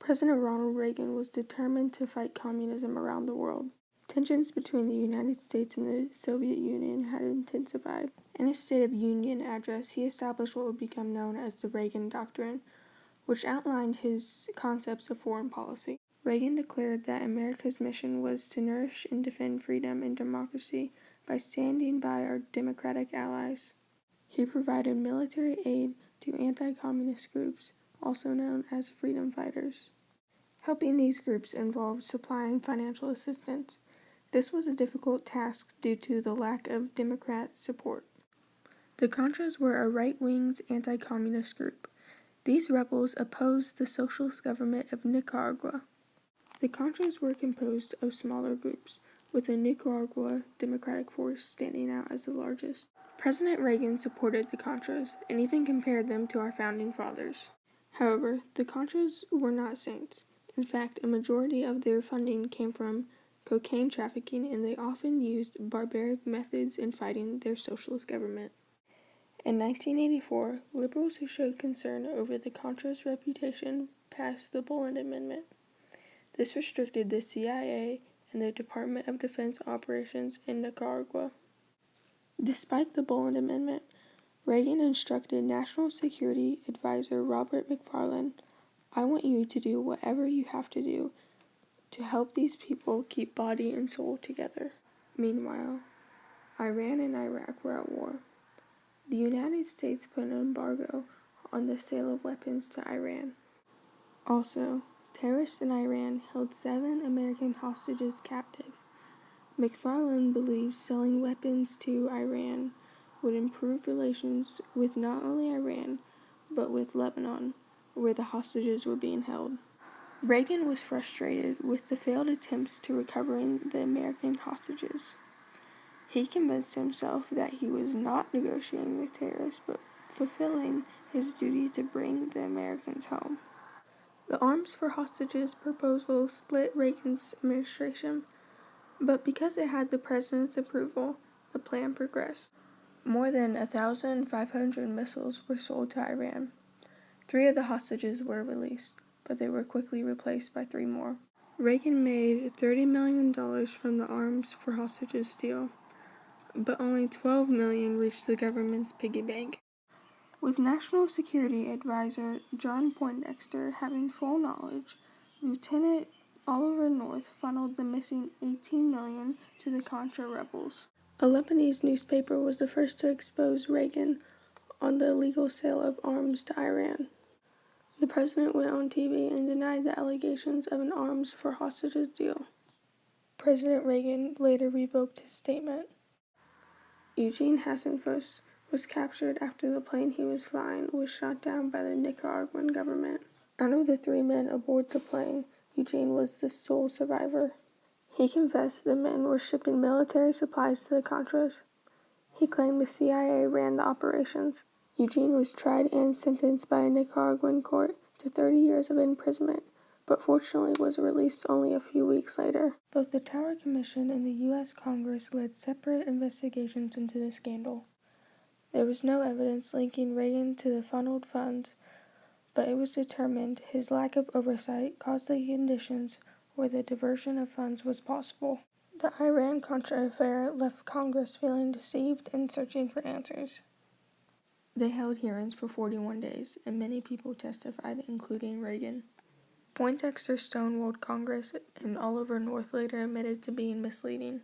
President Ronald Reagan was determined to fight communism around the world. Tensions between the United States and the Soviet Union had intensified. In his State of Union address, he established what would become known as the Reagan Doctrine, which outlined his concepts of foreign policy. Reagan declared that America's mission was to nourish and defend freedom and democracy by standing by our democratic allies. He provided military aid to anti-communist groups, also known as freedom fighters. Helping these groups involved supplying financial assistance. This was a difficult task due to the lack of Democrat support. The Contras were a right-wing anti-communist group. These rebels opposed the socialist government of Nicaragua. The Contras were composed of smaller groups, with the Nicaragua Democratic Force standing out as the largest. President Reagan supported the Contras and even compared them to our founding fathers. However, the Contras were not saints. In fact, a majority of their funding came from cocaine trafficking, and they often used barbaric methods in fighting their socialist government. In 1984, liberals who showed concern over the Contras' reputation passed the Bullitt Amendment. This restricted the CIA and the Department of Defense operations in Nicaragua. Despite the Bullitt Amendment, Reagan instructed National Security Advisor Robert McFarlane, "I want you to do whatever you have to do to help these people keep body and soul together." Meanwhile, Iran and Iraq were at war. The United States put an embargo on the sale of weapons to Iran. Also, terrorists in Iran held 7 American hostages captive. McFarlane believes selling weapons to Iran would improve relations with not only Iran, but with Lebanon, where the hostages were being held. Reagan was frustrated with the failed attempts to recovering the American hostages. He convinced himself that he was not negotiating with terrorists, but fulfilling his duty to bring the Americans home. The arms for hostages proposal split Reagan's administration, but because it had the president's approval, the plan progressed. More than 1,500 missiles were sold to Iran. 3 of the hostages were released, but they were quickly replaced by 3 more. Reagan made $30 million from the arms for hostages deal, but only $12 million reached the government's piggy bank. With National Security Advisor John Poindexter having full knowledge, Lieutenant Oliver North funneled the missing $18 million to the Contra rebels. A Lebanese newspaper was the first to expose Reagan on the illegal sale of arms to Iran. The president went on TV and denied the allegations of an arms for hostages deal. President Reagan later revoked his statement. Eugene Hassenfuss was captured after the plane he was flying was shot down by the Nicaraguan government. Out of the 3 men aboard the plane, Eugene was the sole survivor. He confessed the men were shipping military supplies to the Contras. He claimed the CIA ran the operations. Eugene was tried and sentenced by a Nicaraguan court to 30 years of imprisonment, but fortunately was released only a few weeks later. Both the Tower Commission and the U.S. Congress led separate investigations into the scandal. There was no evidence linking Reagan to the funneled funds, but it was determined his lack of oversight caused the conditions where the diversion of funds was possible. The Iran-Contra affair left Congress feeling deceived and searching for answers. They held hearings for 41 days, and many people testified, including Reagan. Poindexter stonewalled Congress, and Oliver North later admitted to being misleading.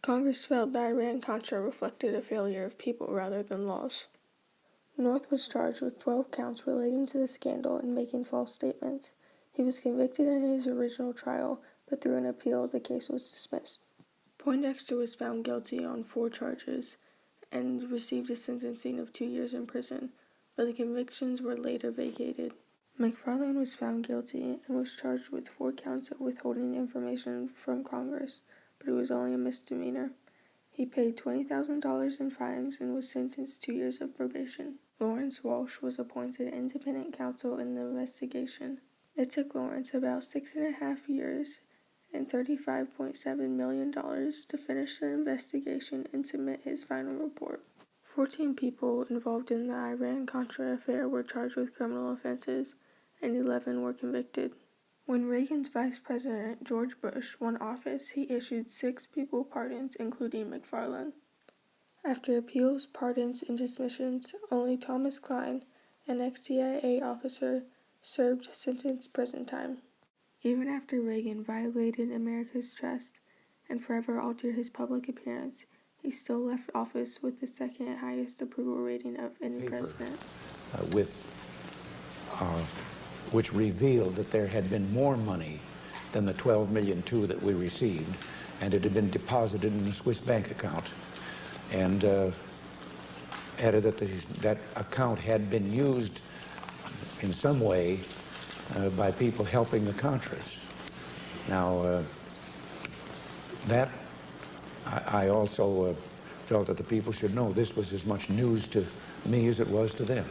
Congress felt that Iran-Contra reflected a failure of people rather than laws. North was charged with 12 counts relating to the scandal and making false statements. He was convicted in his original trial, but through an appeal, the case was dismissed. Poindexter was found guilty on 4 charges and received a sentencing of 2 years in prison, but the convictions were later vacated. McFarlane was found guilty and was charged with 4 counts of withholding information from Congress, but it was only a misdemeanor. He paid $20,000 in fines and was sentenced to 2 years of probation. Lawrence Walsh was appointed independent counsel in the investigation. It took Lawrence about 6.5 years and $35.7 million to finish the investigation and submit his final report. 14 people involved in the Iran-Contra affair were charged with criminal offenses, and 11 were convicted. When Reagan's vice president, George Bush, won office, he issued 6 people pardons, including McFarland. After appeals, pardons, and dismissions, only Thomas Klein, an ex-CIA officer, served sentenced prison time. Even after Reagan violated America's trust and forever altered his public appearance, he still left office with the second highest approval rating of any president. Which revealed that there had been more money than the $12.2 million that we received, and it had been deposited in a Swiss bank account, and added that that account had been used in some way by people helping the Contras. Now, I also felt that the people should know this was as much news to me as it was to them.